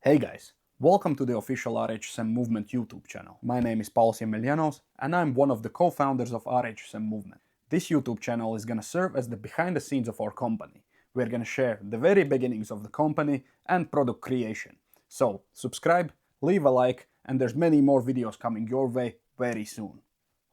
Hey guys, welcome to the official RHSM Movement YouTube channel. My name is Pauls Emelianos and I'm one of the co-founders of RHSM Movement. This YouTube channel is gonna serve as the behind the scenes of our company. We're gonna share the very beginnings of the company and product creation. So subscribe, leave a like, and there's many more videos coming your way very soon.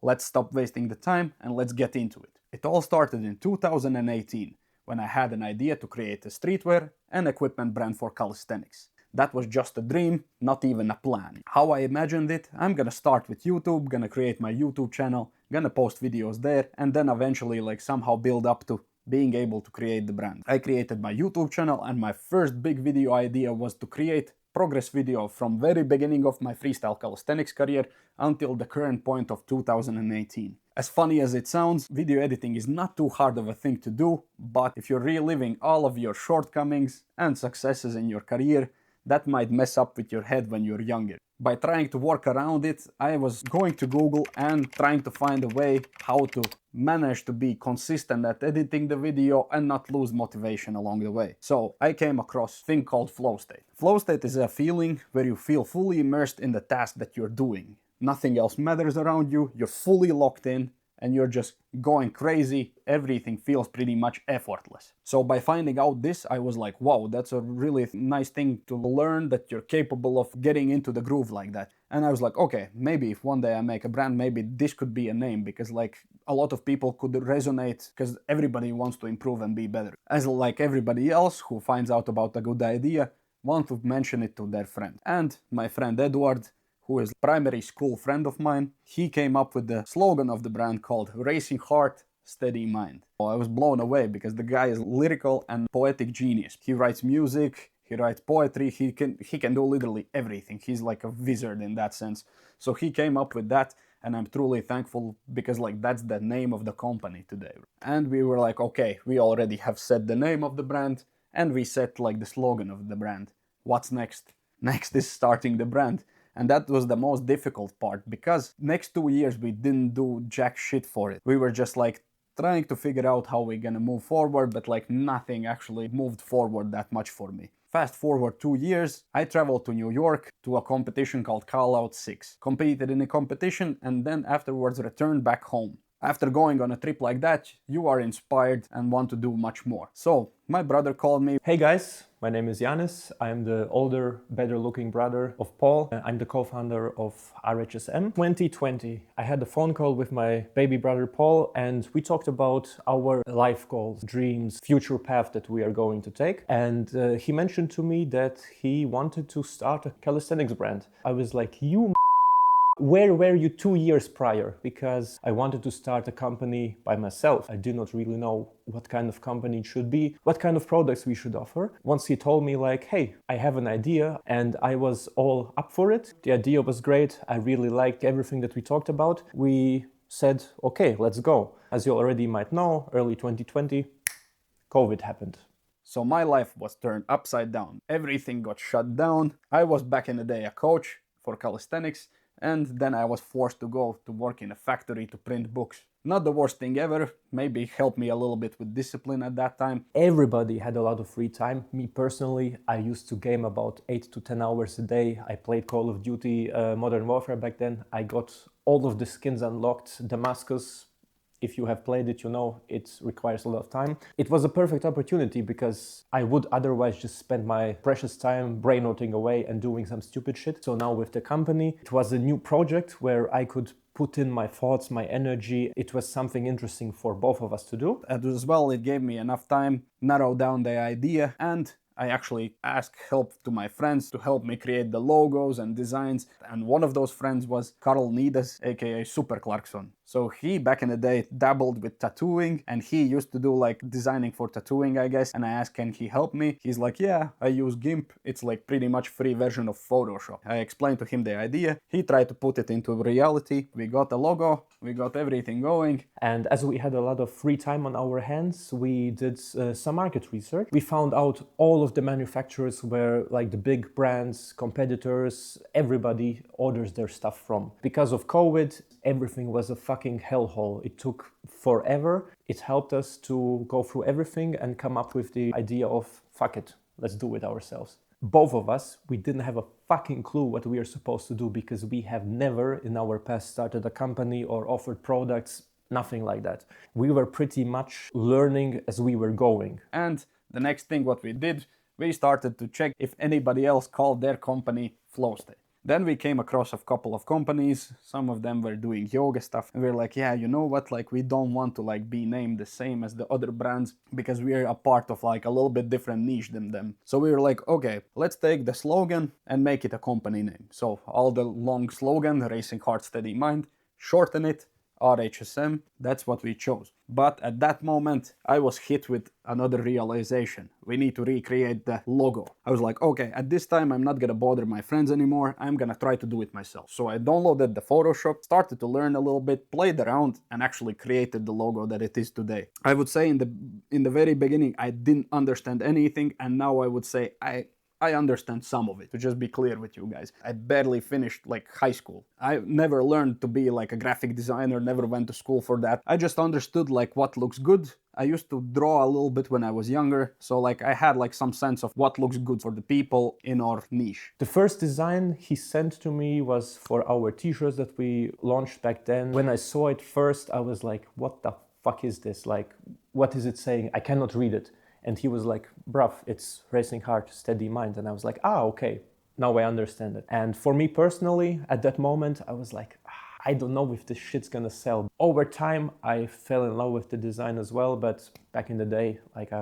Let's stop wasting the time and let's get into it. It all started in 2018 when I had an idea to create a streetwear and equipment brand for calisthenics. That was just a dream, not even a plan. How I imagined it, I'm gonna start with YouTube, gonna create my YouTube channel, gonna post videos there, and then eventually somehow build up to being able to create the brand. I created my YouTube channel and my first big video idea was to create progress video from very beginning of my freestyle calisthenics career until the current point of 2018. As funny as it sounds, video editing is not too hard of a thing to do, but if you're reliving all of your shortcomings and successes in your career, that might mess up with your head when you're younger. By trying to work around it, I was going to Google and trying to find a way how to manage to be consistent at editing the video and not lose motivation along the way. So I came across a thing called flow state. Flow state is a feeling where you feel fully immersed in the task that you're doing. Nothing else matters around you, you're fully locked in, and you're just going crazy. Everything feels pretty much effortless. So by finding out this, I was like, wow, that's a really nice thing to learn, that you're capable of getting into the groove like that. And I was like, okay, maybe if one day I make a brand, maybe this could be a name, because a lot of people could resonate, because everybody wants to improve and be better. As like everybody else who finds out about a good idea, want to mention it to their friend. And my friend Edward, who is a primary school friend of mine, he came up with the slogan of the brand called Racing Heart, Steady Mind. I was blown away because the guy is lyrical and poetic genius. He writes music, he writes poetry, he can do literally everything. He's like a wizard in that sense. So he came up with that, and I'm truly thankful because that's the name of the company today. And we were like, okay, we already have set the name of the brand and we set the slogan of the brand. What's next? Next is starting the brand. And that was the most difficult part, because next 2 years we didn't do jack shit for it. We were just trying to figure out how we're gonna move forward, but nothing actually moved forward that much for me. Fast forward 2 years, I traveled to New York to a competition called Calisthenics. Competed in a competition and then afterwards returned back home. After going on a trip like that, you are inspired and want to do much more. So my brother called me. Hey guys, my name is Yanis. I'm the older, better looking brother of Paul. I'm the co-founder of RHSM. 2020, I had a phone call with my baby brother Paul, and we talked about our life goals, dreams, future path that we are going to take. And he mentioned to me that he wanted to start a calisthenics brand. I was like, where were you 2 years prior? Because I wanted to start a company by myself. I did not really know what kind of company it should be, what kind of products we should offer. Once he told me hey, I have an idea, and I was all up for it. The idea was great. I really liked everything that we talked about. We said, okay, let's go. As you already might know, early 2020, COVID happened. So my life was turned upside down. Everything got shut down. I was back in the day a coach for calisthenics, and then I was forced to go to work in a factory to print books. Not the worst thing ever, maybe helped me a little bit with discipline at that time. Everybody had a lot of free time. Me personally, I used to game about 8 to 10 hours a day. I played Call of Duty Modern Warfare back then. I got all of the skins unlocked. Damascus, if you have played it, you know it requires a lot of time. It was a perfect opportunity because I would otherwise just spend my precious time brainrotting away and doing some stupid shit. So now with the company, it was a new project where I could put in my thoughts, my energy. It was something interesting for both of us to do. And as well, it gave me enough time, narrow down the idea, and I actually asked help to my friends to help me create the logos and designs. And one of those friends was Carl Nidas, aka Super Clarkson. So he, back in the day, dabbled with tattooing, and he used to do designing for tattooing, I guess. And I asked, can he help me? He's like, yeah, I use GIMP. It's pretty much free version of Photoshop. I explained to him the idea. He tried to put it into reality. We got the logo, we got everything going. And as we had a lot of free time on our hands, we did some market research. We found out all of the manufacturers where the big brands, competitors, everybody orders their stuff from. Because of COVID, everything was a fucking hellhole. It took forever. It helped us to go through everything and come up with the idea of fuck it, let's do it ourselves. Both of us, we didn't have a fucking clue what we are supposed to do because we have never in our past started a company or offered products, nothing like that. We were pretty much learning as we were going. And the next thing what we did, we started to check if anybody else called their company Flowstay. Then we came across a couple of companies, some of them were doing yoga stuff, and we we're like, yeah, you know what, like we don't want to like be named the same as the other brands because we're a part of like a little bit different niche than them. So we were like, okay, let's take the slogan and make it a company name. So all the long slogan, Racing Heart Steady Mind, shorten it, RHSM, that's what we chose. But at that moment, I was hit with another realization. We need to recreate the logo. I was like, okay, at this time, I'm not gonna bother my friends anymore. I'm gonna try to do it myself. So I downloaded the Photoshop, started to learn a little bit, played around, and actually created the logo that it is today. I would say in the very beginning, I didn't understand anything, and now I would say I understand some of it, to just be clear with you guys. I barely finished like high school. I never learned to be like a graphic designer, never went to school for that. I just understood like what looks good. I used to draw a little bit when I was younger, so like I had like some sense of what looks good for the people in our niche. The first design he sent to me was for our t-shirts that we launched back then. When I saw it first, I was like, what the fuck is this? Like, what is it saying? I cannot read it. And he was like, bruv, it's Racing Heart, Steady Mind. And I was like, okay, now I understand it. And for me personally, at that moment, I was like, I don't know if this shit's gonna sell. Over time, I fell in love with the design as well. But back in the day, like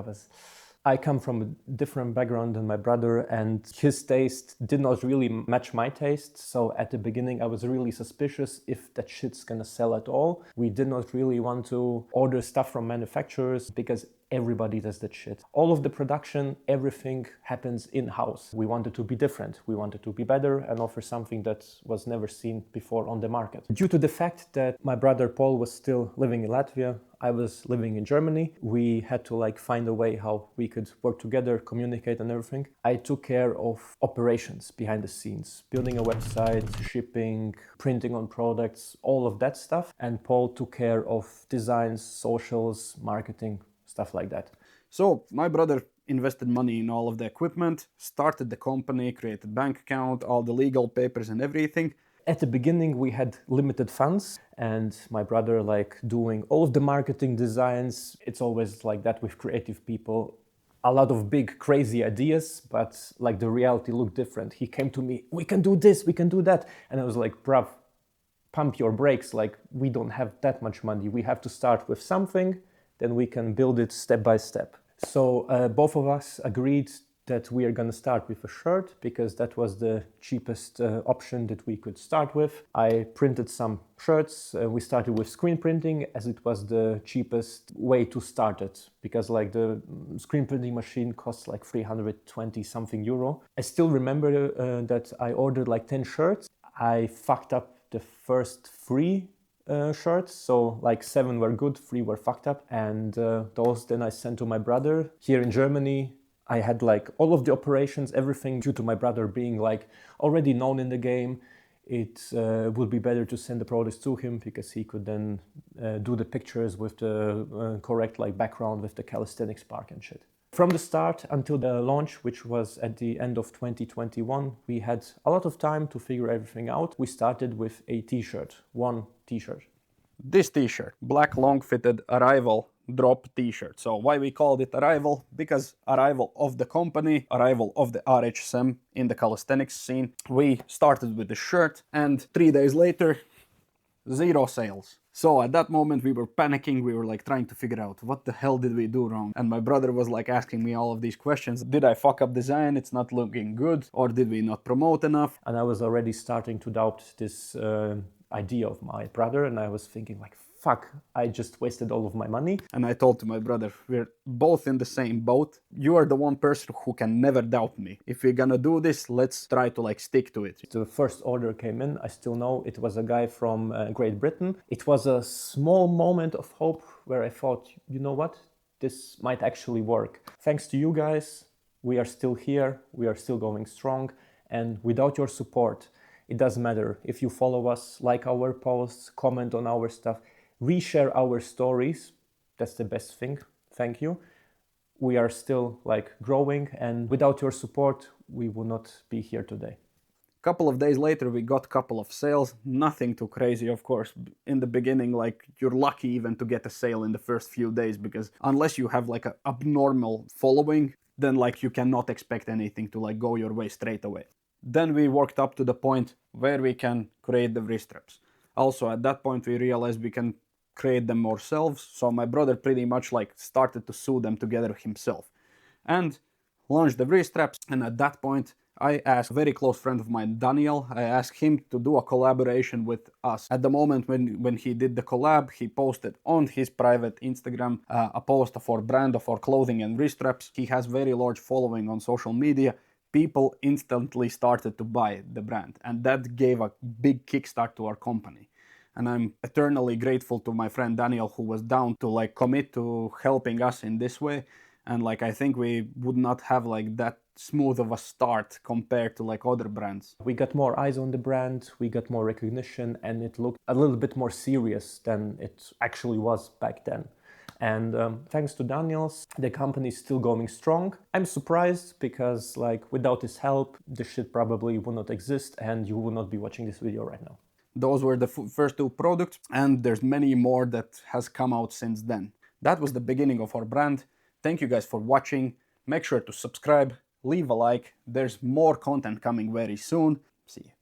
I come from a different background than my brother, and his taste did not really match my taste. So at the beginning, I was really suspicious if that shit's gonna sell at all. We did not really want to order stuff from manufacturers because everybody does that shit. All of the production, everything happens in-house. We wanted to be different. We wanted to be better and offer something that was never seen before on the market. Due to the fact that my brother Paul was still living in Latvia, I was living in Germany, we had to like find a way how we could work together, communicate and everything. I took care of operations behind the scenes, building a website, shipping, printing on products, all of that stuff. And Paul took care of designs, socials, marketing, stuff like that. So my brother invested money in all of the equipment, started the company, created bank account, all the legal papers and everything. At the beginning, we had limited funds, and my brother like doing all of the marketing designs. It's always like that with creative people. A lot of big, crazy ideas, but like the reality looked different. He came to me, we can do this, we can do that. And I was like, bruv, pump your brakes. Like, we don't have that much money. We have to start with something, then we can build it step by step. So both of us agreed that we are going to start with a shirt because that was the cheapest option that we could start with. I printed some shirts. We started with screen printing as it was the cheapest way to start it because like the screen printing machine costs like 320 something euro. I still remember that I ordered like 10 shirts. I fucked up the first 3 shirts, so like 7 were good, 3 were fucked up, and those then I sent to my brother here in Germany. I had like all of the operations, everything, due to my brother being like already known in the game. It would be better to send the products to him because he could then do the pictures with the correct like background with the Calisthenics park and shit. From the start until the launch, which was at the end of 2021, we had a lot of time to figure everything out. We started with a t-shirt, one t-shirt. This t-shirt, black long fitted Arrival drop t-shirt. So why we called it Arrival? Because arrival of the company, arrival of the RHSM in the calisthenics scene. We started with the shirt and 3 days later, 0 sales. So at that moment we were panicking, we were like trying to figure out what the hell did we do wrong? And my brother was like asking me all of these questions. Did I fuck up design? It's not looking good. Or did we not promote enough? And I was already starting to doubt this idea of my brother, and I was thinking like, fuck, I just wasted all of my money. And I told to my brother, we're both in the same boat. You are the one person who can never doubt me. If we're gonna do this, let's try to like stick to it. The first order came in, I still know it was a guy from Great Britain. It was a small moment of hope where I thought, you know what, this might actually work. Thanks to you guys, we are still here, we are still going strong, and without your support, it doesn't matter if you follow us, like our posts, comment on our stuff, reshare our stories. That's the best thing. Thank you. We are still like growing, and without your support, we would not be here today. Couple of days later, we got a couple of sales. Nothing too crazy, of course. In the beginning, like, you're lucky even to get a sale in the first few days, because unless you have like an abnormal following, then like you cannot expect anything to like go your way straight away. Then we worked up to the point where we can create the wrist straps. Also at that point we realized we can create them ourselves, so my brother pretty much like started to sew them together himself and launched the wrist straps. And at that point I asked a very close friend of mine, Daniel, I asked him to do a collaboration with us. At the moment when he did the collab, he posted on his private Instagram a post for brand for clothing and wrist straps. He has very large following on social media. People instantly started to buy the brand, and that gave a big kickstart to our company. And I'm eternally grateful to my friend Daniel, who was down to like commit to helping us in this way. And like I think we would not have like that smooth of a start compared to like other brands. We got more eyes on the brand, we got more recognition, and it looked a little bit more serious than it actually was back then. And thanks to Daniels, the company is still going strong. I'm surprised because like without his help, this shit probably would not exist and you would not be watching this video right now. Those were the first two products, and there's many more that has come out since then. That was the beginning of our brand. Thank you guys for watching. Make sure to subscribe, leave a like. There's more content coming very soon. See you.